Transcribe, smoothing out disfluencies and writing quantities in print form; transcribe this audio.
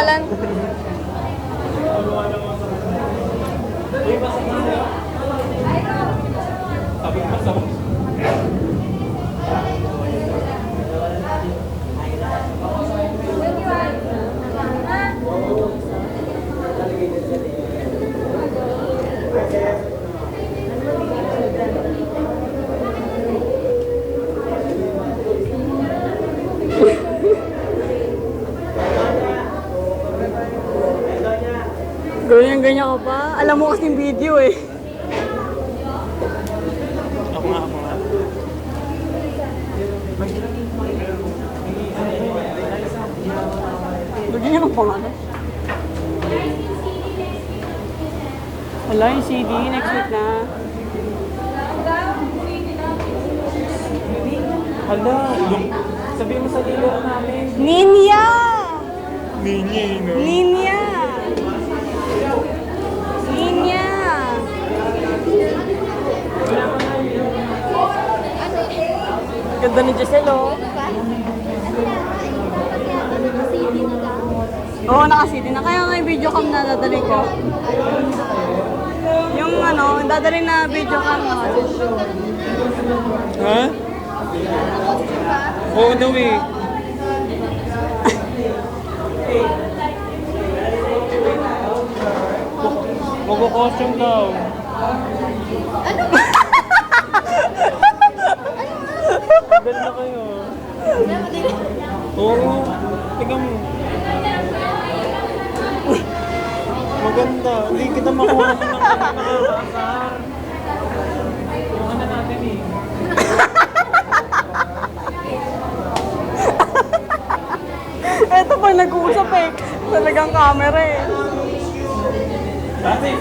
pangalan? Ganyan-ganyan ka pa. Alam mo kasing video eh. Ako nga. Lagyan niya ng pangalan. Wala yung CD, next week na. Hala, sabihin mo sa dealer namin. Ninya! Ninyi, no? Ninya! Ninya! Ganda ni Giselle, oh. Oo, naka-CD na. Kaya nga yung video cam na dadali ko. Yung ano, dadali na video cam na. Ha? Oo daw eh. Mag-costume daw. Ganda kayo. Oo. Tingnan mo. Maganda. Hindi kita makuha ng nakakaasar. Yung ano natin eh. Eto pa, nag-uusap eh. Talagang camera eh. Dati.